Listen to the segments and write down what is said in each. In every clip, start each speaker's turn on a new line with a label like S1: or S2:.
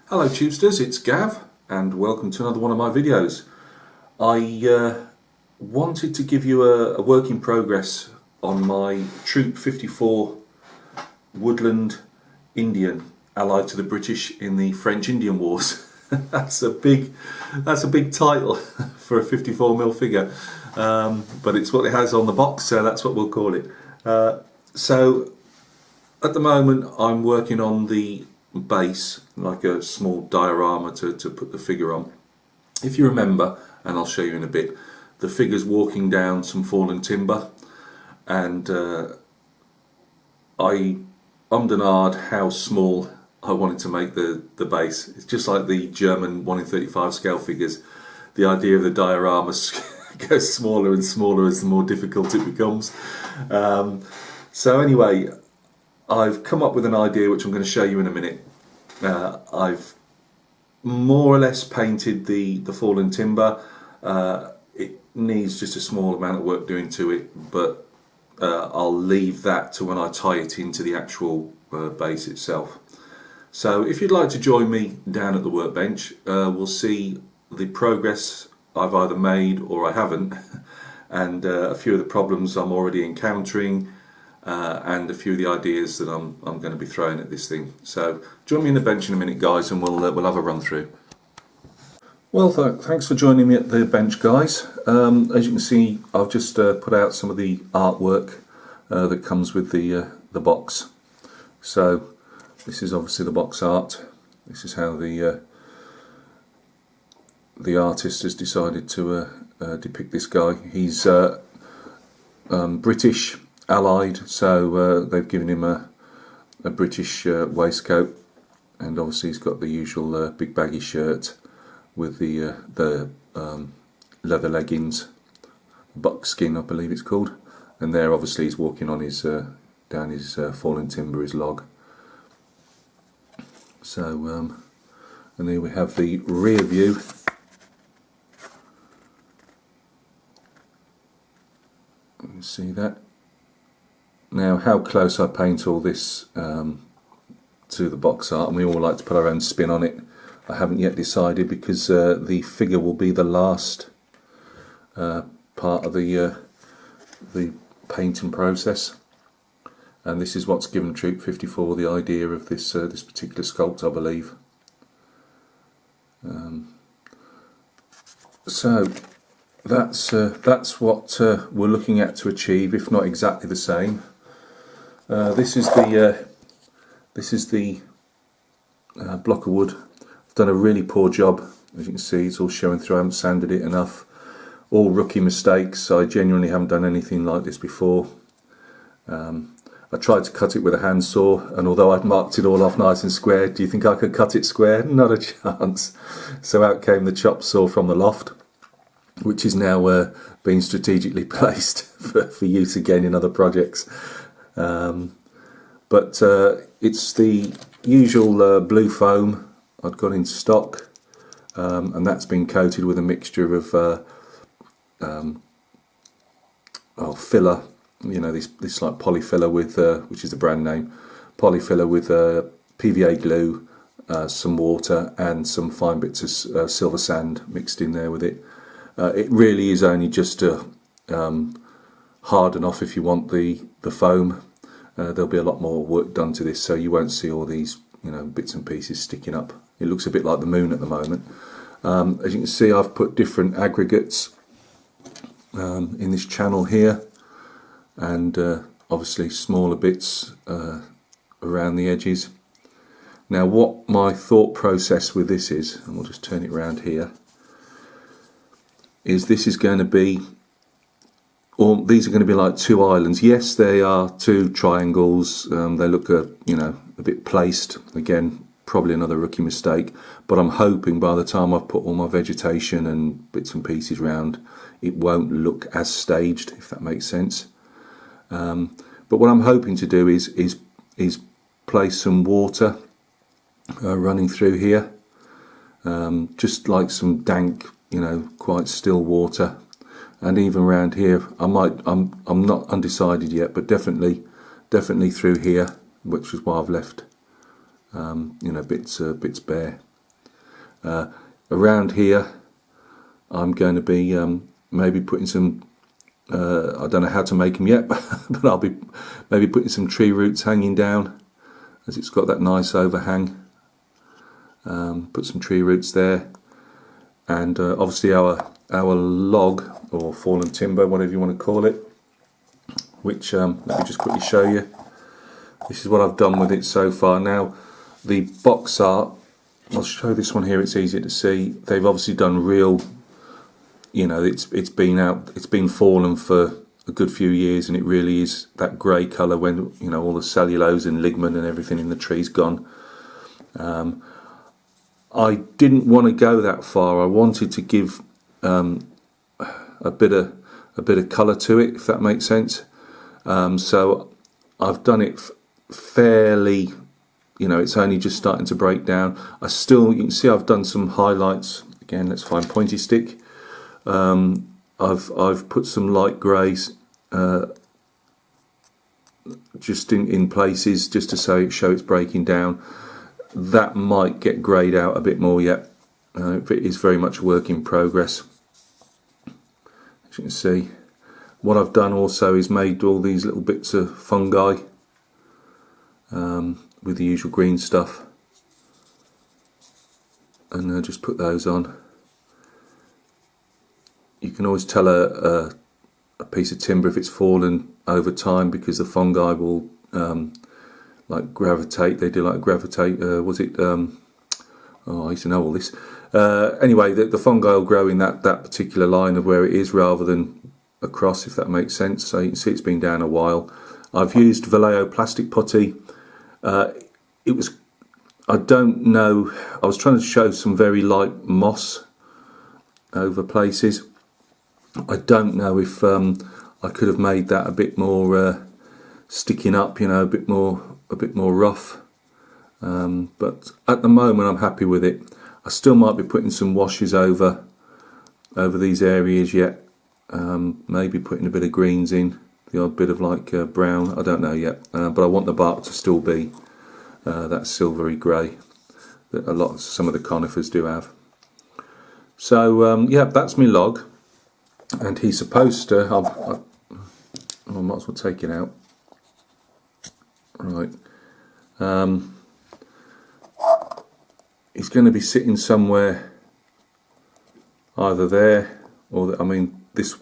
S1: Hello Tubesters, it's Gav and welcome to another one of my videos. I wanted to give you a work in progress on my Troop 54 Woodland Indian allied to the British in the French-Indian Wars. That's a big title for a 54mm figure, but it's what it has on the box, so that's what we'll call it. So at the moment I'm working on the base, like a small diorama to put the figure on. If you remember, and I'll show you in a bit, the figure's walking down some fallen timber, and I ummed and ahed how small I wanted to make the base. It's just like the German 1:35 scale figures. The idea of the diorama goes smaller and smaller as the more difficult it becomes. So anyway, I've come up with an idea which I'm going to show you in a minute. I've more or less painted the fallen timber. It needs just a small amount of work doing to it, but I'll leave that to when I tie it into the actual base itself. So if you'd like to join me down at the workbench, we'll see the progress I've either made or I haven't, and a few of the problems I'm already encountering, and a few of the ideas that I'm going to be throwing at this thing. So join me in the bench in a minute, guys, and we'll have a run through. Well, thanks for joining me at the bench, guys. As you can see, I've just put out some of the artwork that comes with the box. So this is obviously the box art. This is how the artist has decided to depict this guy. He's British allied, so they've given him a British waistcoat, and obviously he's got the usual big baggy shirt with the leather leggings, buckskin I believe it's called, and there obviously he's walking on his down his fallen timber, his log. So and there we have the rear view. You can see that. Now, how close I paint all this to the box art, and we all like to put our own spin on it, I haven't yet decided, because the figure will be the last part of the painting process, and this is what's given Troop 54 the idea of this this particular sculpt, I believe. So that's what we're looking at to achieve, if not exactly the same. This is the block of wood. I've done a really poor job, as you can see. It's all showing through. I haven't sanded it enough. All rookie mistakes. I genuinely haven't done anything like this before. I tried to cut it with a handsaw, and although I'd marked it all off nice and square, do you think I could cut it square? Not a chance. So out came the chop saw from the loft, which is now being strategically placed for use again in other projects. But it's the usual blue foam I've got in stock, and that's been coated with a mixture of filler, you know, this like polyfiller with, which is the brand name, polyfiller with PVA glue, some water and some fine bits of silver sand mixed in there with it. It really is only just to harden off if you want the foam. There'll be a lot more work done to this, so you won't see all these, you know, bits and pieces sticking up. It looks a bit like the moon at the moment. As you can see, I've put different aggregates in this channel here, and obviously smaller bits around the edges. Now, what my thought process with this is, and we'll just turn it around here, is this is going to be, or these are going to be like two islands. Yes, they are two triangles. They look you know, a bit placed. Again, probably another rookie mistake. But I'm hoping by the time I've put all my vegetation and bits and pieces round, it won't look as staged, if that makes sense. But what I'm hoping to do is place some water running through here, just like some dank, you know, quite still water. And even around here, I'm not undecided yet, but definitely through here, which is why I've left you know, bits bare. Around here I'm going to be maybe putting some, I don't know how to make them yet, but I'll be maybe putting some tree roots hanging down, as it's got that nice overhang. Put some tree roots there, and obviously our log, or fallen timber, whatever you want to call it, which let me just quickly show you. This is what I've done with it so far. Now the box art, I'll show this one here, it's easier to see. They've obviously done real, you know, it's been fallen for a good few years, and it really is that grey colour when, you know, all the cellulose and ligament and everything in the tree's gone. I didn't want to go that far. I wanted to give a bit of colour to it, if that makes sense. So I've done it fairly, you know, it's only just starting to break down. You can see I've done some highlights. Again, let's find pointy stick. I've put some light greys just in places, just to show it's breaking down. That might get greyed out a bit more yet. It is very much a work in progress. As you can see, what I've done also is made all these little bits of fungi with the usual green stuff, and just put those on. You can always tell a piece of timber if it's fallen over time, because the fungi will like gravitate. They do like gravitate. Was it? Oh, I used to know all this. Anyway, the fungi will grow in that particular line of where it is, rather than across, if that makes sense. So you can see it's been down a while. I've used Vallejo plastic putty. I don't know. I was trying to show some very light moss over places. I don't know if I could have made that a bit more sticking up, you know, a bit more rough. But at the moment I'm happy with it. I still might be putting some washes over these areas yet. Maybe putting a bit of greens in, the odd bit of like brown. I don't know yet. But I want the bark to still be that silvery grey that some of the conifers do have. So yeah, that's my log, and he's supposed to. I might as well take it out. Right. He's going to be sitting somewhere, either there or I mean, this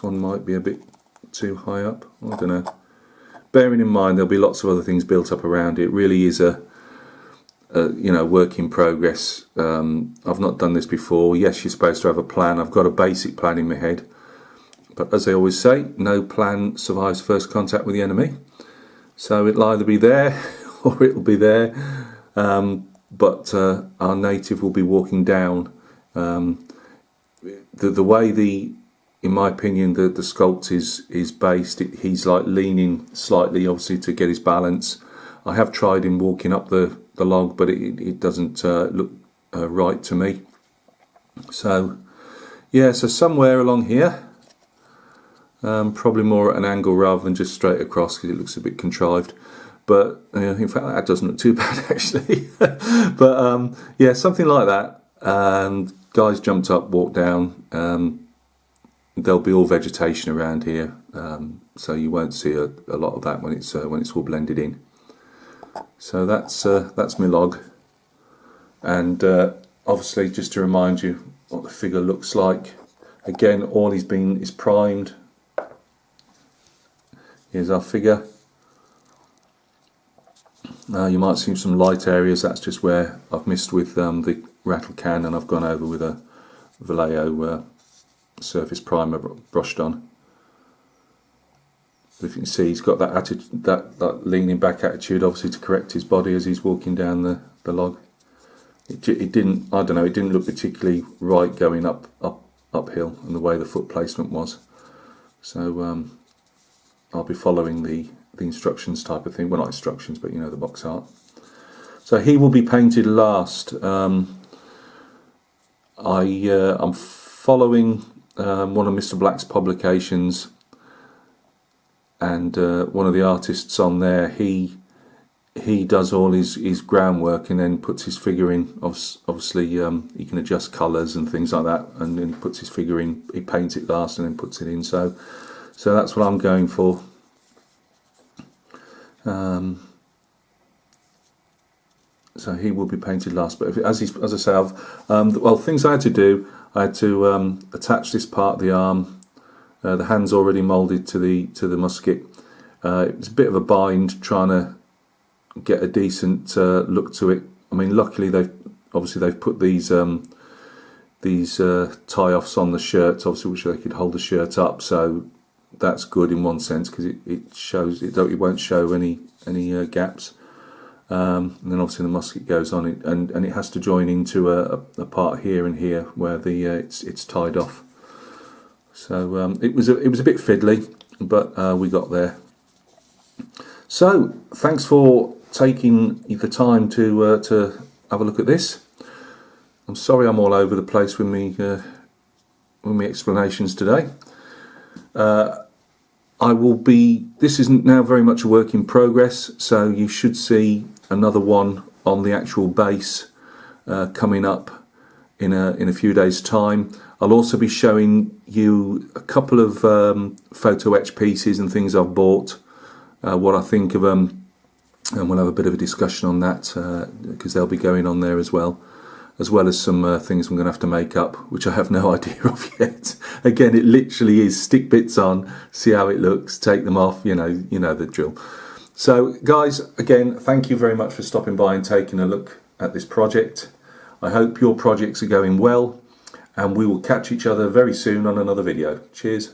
S1: one might be a bit too high up. I don't know. Bearing in mind there'll be lots of other things built up around it. It really is a you know, work in progress. I've not done this before. Yes, you're supposed to have a plan. I've got a basic plan in my head, but as I always say, no plan survives first contact with the enemy. So it'll either be there or it'll be there. But our native will be walking down. The way in my opinion, the sculpt is based, he's like leaning slightly, obviously, to get his balance. I have tried him walking up the log, but it doesn't look right to me. So yeah, so somewhere along here, probably more at an angle rather than just straight across, because it looks a bit contrived. But in fact, that doesn't look too bad actually. But yeah, something like that. And guys jumped up, walked down. There'll be all vegetation around here, so you won't see a lot of that when it's all blended in. So that's my log, and obviously just to remind you what the figure looks like. Again, all is primed. Here's our figure. You might see some light areas. That's just where I've missed with the rattle can, and I've gone over with a Vallejo surface primer brushed on. But if you can see, he's got that attitude, that leaning back attitude, obviously to correct his body as he's walking down the log. It didn't, I don't know, it didn't look particularly right going uphill, and the way the foot placement was. So I'll be following the instructions type of thing. Well, not instructions, but you know, the box art. So he will be painted last. I'm following one of Mr. Black's publications, and one of the artists on there, he he does all his groundwork and then puts his figure in. Obviously, he can adjust colours and things like that, and then he puts his figure in. He paints it last and then puts it in. So that's what I'm going for. So he will be painted last. But as I say, well, things I had to do. I had to attach this part of the arm. The hand's already moulded to the musket. It was a bit of a bind trying to get a decent look to it. I mean, luckily they've put these tie-offs on the shirt, obviously, which they could hold the shirt up. So that's good in one sense, because it shows it won't show any gaps. And then obviously the musket goes on it, and it has to join into a part here and here where it's tied off. So it was a bit fiddly, but we got there. So thanks for taking the time to have a look at this. I'm sorry I'm all over the place with me explanations today. This is now very much a work in progress, so you should see another one on the actual base coming up in a few days' time. I'll also be showing you a couple of photo etch pieces and things I've bought, what I think of them, and we'll have a bit of a discussion on that, because they'll be going on there as well as some things I'm going to have to make up, which I have no idea of yet. Again, it literally is stick bits on, see how it looks, take them off, you know the drill. So guys, again, thank you very much for stopping by and taking a look at this project. I hope your projects are going well, and we will catch each other very soon on another video. Cheers.